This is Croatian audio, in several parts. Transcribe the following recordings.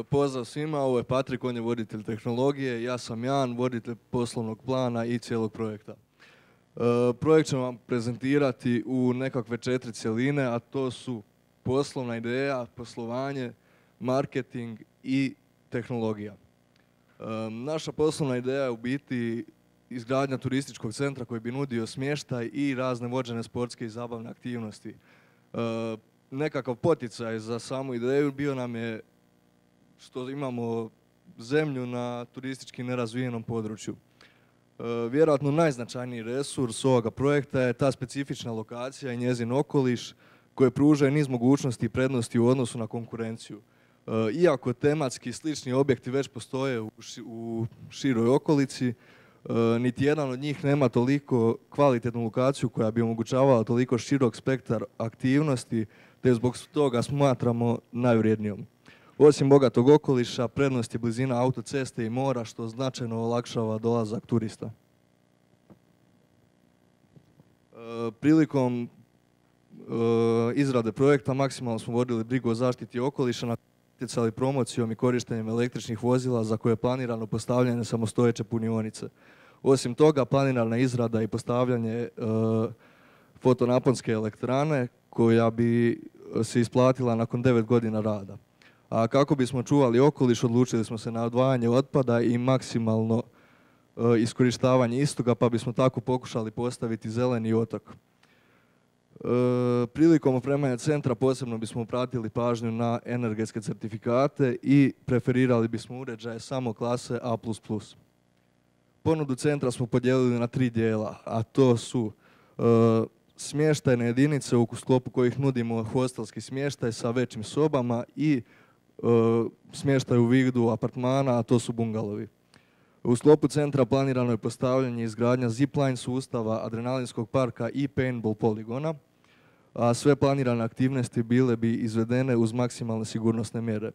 Pozdrav svima, ovo je Patrik, on je voditelj tehnologije, ja sam Jan, voditelj poslovnog plana i cijelog projekta. Projekt ćemo vam prezentirati u nekakve 4 cjeline, a to su poslovna ideja, poslovanje, marketing i tehnologija. Naša poslovna ideja je u biti izgradnja turističkog centra koji bi nudio smještaj i razne vođene sportske i zabavne aktivnosti. Nekakav poticaj za samu ideju bio nam je što imamo zemlju na turistički nerazvijenom području. Vjerojatno najznačajniji resurs ovoga projekta je ta specifična lokacija i njezin okoliš koje pružaju niz mogućnosti i prednosti u odnosu na konkurenciju. Iako tematski slični objekti već postoje u široj okolici, niti jedan od njih nema toliko kvalitetnu lokaciju koja bi omogućavala toliko širok spektar aktivnosti, te zbog toga smatramo najvrijednijom. Osim bogatog okoliša, prednost je blizina autoceste i mora, što značajno olakšava dolazak turista. Prilikom izrade projekta maksimalno smo vodili brigu o zaštiti okoliša, natjecali promocijom i korištenjem električnih vozila za koje je planirano postavljanje samostojeće punionice. Osim toga, planirana izrada i postavljanje fotonaponske elektrane koja bi se isplatila nakon 9 godina rada. A kako bismo čuvali okoliš, odlučili smo se na odvajanje otpada i maksimalno iskorištavanje istoga, pa bismo tako pokušali postaviti zeleni otok. Prilikom opremanja centra posebno bismo pratili pažnju na energetske certifikate i preferirali bismo uređaje samo klase A++. Ponudu centra smo podijelili na 3 dijela, a to su smještajne jedinice u sklopu kojih nudimo hostelski smještaj sa većim sobama i smještaj u vidu apartmana, a to su bungalovi. U sklopu centra planirano je postavljanje i izgradnja zipline sustava, adrenalinskog parka i paintball poligona, a sve planirane aktivnosti bile bi izvedene uz maksimalne sigurnosne mjere.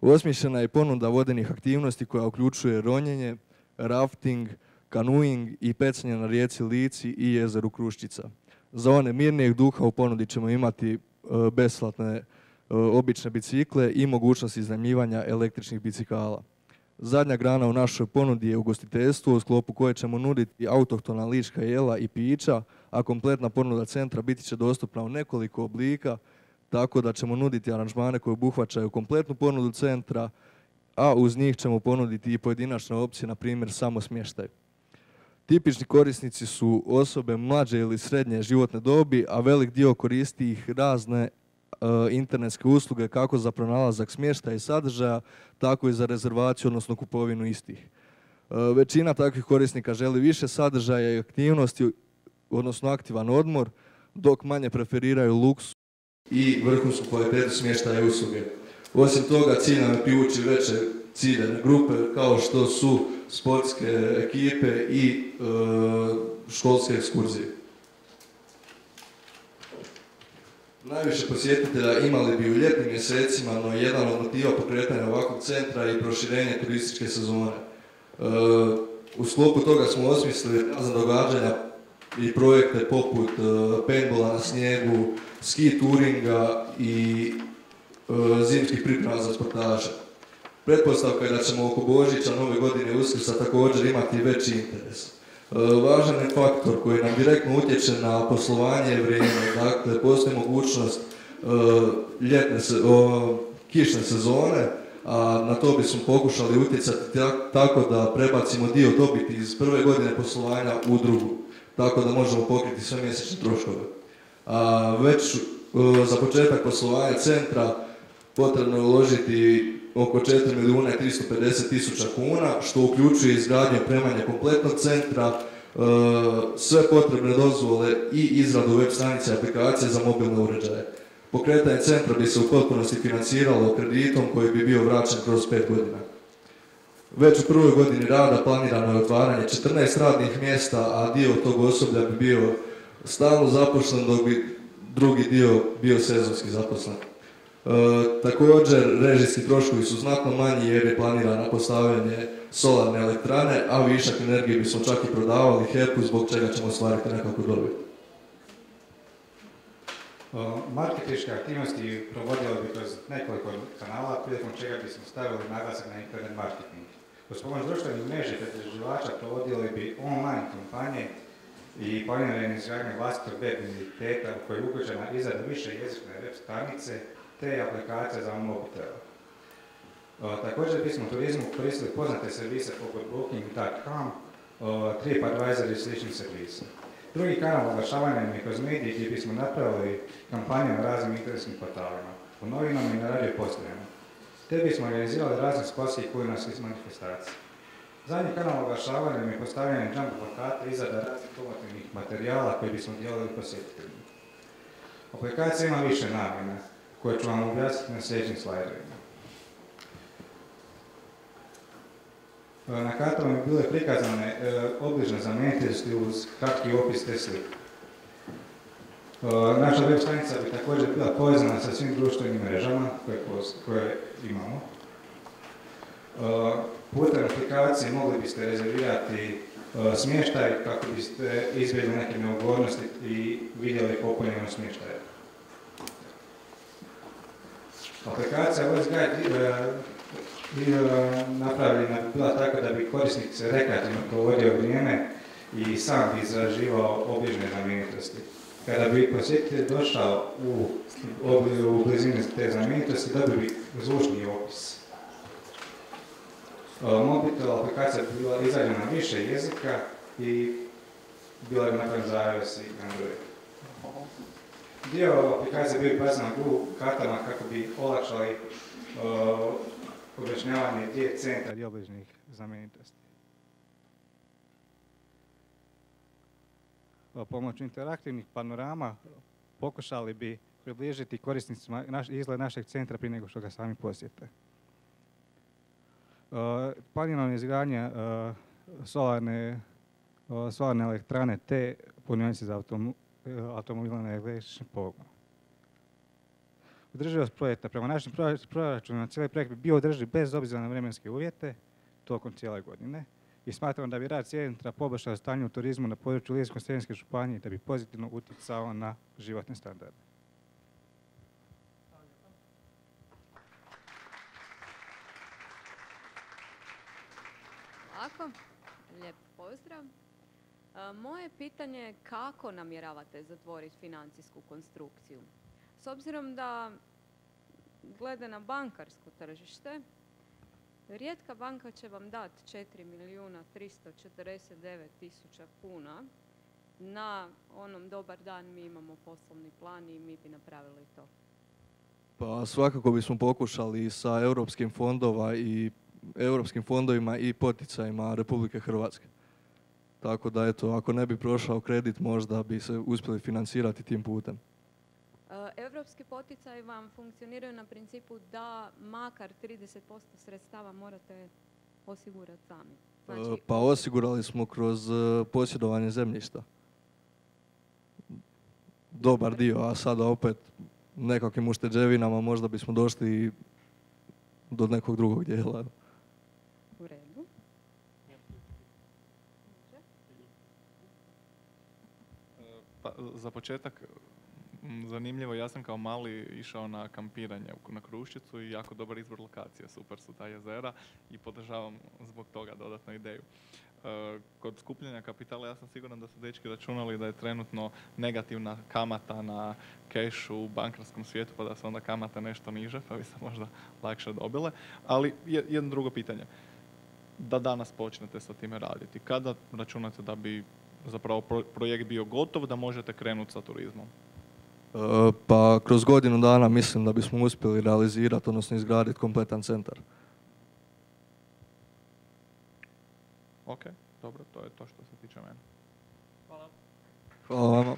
Osmišljena je ponuda vodenih aktivnosti koja uključuje ronjenje, rafting, kanuing i pecanje na rijeci Lici i jezeru Kruščica. Za one mirnijeg duha u ponudi ćemo imati besplatne obične bicikle i mogućnost iznajmljivanja električnih bicikala. Zadnja grana u našoj ponudi je ugostiteljstvo u sklopu koje ćemo nuditi autohtona lička jela i pića, a kompletna ponuda centra biti će dostupna u nekoliko oblika, tako da ćemo nuditi aranžmane koje obuhvaćaju kompletnu ponudu centra, a uz njih ćemo ponuditi i pojedinačne opcije, na primjer samo smještaj. Tipični korisnici su osobe mlađe ili srednje životne dobi, a velik dio koristi ih razne internetske usluge kako za pronalazak smještaja i sadržaja, tako i za rezervaciju, odnosno kupovinu istih. Većina takvih korisnika želi više sadržaja i aktivnosti, odnosno aktivan odmor, dok manje preferiraju luks i vrhunsku kvalitetu smještaja i usluge. Osim toga, cilj nam je privući veće ciljane grupe kao što su sportske ekipe i školske ekskurzije. Najviše posjetitelja imali bi u ljetnim mjesecima, no jedan od motiva pokretanja ovakvog centra je i proširenje turističke sezone. U sklopu toga smo osmislili razne događanja i projekte poput paintballa na snijegu, ski touringa i zimskih priprema za sportaše. Pretpostavka je da ćemo oko Božića, Nove godine i Uskrsa također imati veći interes. Važan je faktor koji nam direktno utječe na poslovanje i vrijeme. Dakle, postoji mogućnost kišne sezone, a na to bismo pokušali utjecati tako da prebacimo dio dobiti iz prve godine poslovanja u drugu, tako da možemo pokriti sve mjesečne troškove. Već za početak poslovanja centra potrebno je uložiti oko 4.350.000 kuna, što uključuje izgradnju i opremanje kompletnog centra, sve potrebne dozvole i izradu web stranice i aplikacije za mobilne uređaje. Pokretanje centra bi se u potpunosti financiralo kreditom koji bi bio vraćen kroz 5 godina. Već u prvoj godini rada planirano je otvaranje 14 radnih mjesta, a dio tog osoblja bi bio stalno zaposlen, dok bi drugi dio bio sezonski zaposlen. Također, režijski troškovi su znatno manji jer je planirano postavljanje solarne elektrane, a višak energije bismo čak i prodavali HEP-u, zbog čega ćemo ostvariti nekakvu dobit. Marketinške aktivnosti provodili bi kroz nekoliko kanala, prilikom čega bismo stavili naglasak na internet marketing. Uz pomoć društvenih mreža i pretraživača provodili bi online kampanje i planirane izgradnje vlastitog web identiteta u kojoj je uključena izrada više jezične web stranice te aplikacija za mobitel. Također bismo u turizmu koristili poznate servise poput Booking.com, TripAdvisor i sličnih servisa. Drugi kanal oglašavanja je kroz medije gdje bismo napravili kampanje na raznim internetskim portalima, u novinama i na radio postajama. Te bismo organizirali razne sportske i kulinarske manifestacije. Zadnji kanal oglašavanja je postavljanje jumbo plakata i izrada raznih promotivnih materijala koji bismo dijelili posjetiteljima. Aplikacija ima više namjena koje ću vam objasniti na sljedećim slajdovima. Na kartama bi bile prikazane obližne znamenitosti uz kratki opis te slike. Naša web stranica bi također bila povezana sa svim društvenim mrežama koje imamo. Putem aplikacije mogli biste rezervirati smještaj kako biste izbjegli neke neugodnosti i vidjeli popunjenost smještaja. Aplikacija Voice Guide napravljena bi bila tako da bi korisnik se rekreativno provodio vrijeme i sam bi izraživao obližne znamenitosti. Kada bi posjetitelj došao u blizini te znamenitosti, dobio bi zvučni opis. Mobitel aplikacija bi bila izrađena na više jezika i bila bi napravljena za iOS i Android. Dio aplikacije bio bazen na Google kartama kako bi olakšali objašnjavanje gdje je centar i obližnjih znamenitosti. Pomoću interaktivnih panorama pokušali bi približiti korisnicima izgled našeg centra prije nego što ga sami posjete. Planirana izgradnja solarne elektrane te punionice za automobile na električni pogon. Održivost projekta. Prema našim proračunima cijeli projekt bi bio održiv bez obzira na vremenske uvjete tokom cijele godine i smatramo da bi rad centra poboljšao stanje u turizmu na području Ličko-senjske županije i da bi pozitivno utjecao na životne standarde. Ovako, lijep pozdrav. Moje pitanje je kako namjeravate zatvoriti financijsku konstrukciju? S obzirom da glede na bankarsko tržište, rijetka banka će vam dati 4.349.000 kuna. Na onom dobar dan mi imamo poslovni plan i mi bi napravili to. Pa svakako bismo pokušali sa europskim fondovima i poticajima Republike Hrvatske. Tako da eto, ako ne bi prošao kredit, možda bi se uspjeli financirati tim putem. Europski poticaji vam funkcioniraju na principu da makar 30% sredstava morate osigurati sami. Znači, pa osigurali smo kroz posjedovanje zemljišta. Dobar dio, a sada opet nekakvim ušteđevinama možda bismo došli do nekog drugog dijela. U redu. Pa, za početak, zanimljivo, ja sam kao mali išao na kampiranje na Kruščicu i jako dobar izbor lokacije, super su ta jezera i podržavam zbog toga dodatnu ideju. Kod skupljanja kapitala ja sam siguran da su dečki računali da je trenutno negativna kamata na kešu u bankarskom svijetu, pa da su onda kamata nešto niže, pa bi se možda lakše dobile. Ali jedno drugo pitanje. Da danas počnete sa time raditi, kada računate da bi zapravo projekt bio gotov, da možete krenuti sa turizmom? Pa kroz godinu dana mislim da bismo uspjeli realizirati, odnosno izgraditi kompletan centar. Ok, dobro, to je to što se tiče mene. Hvala. Hvala vama.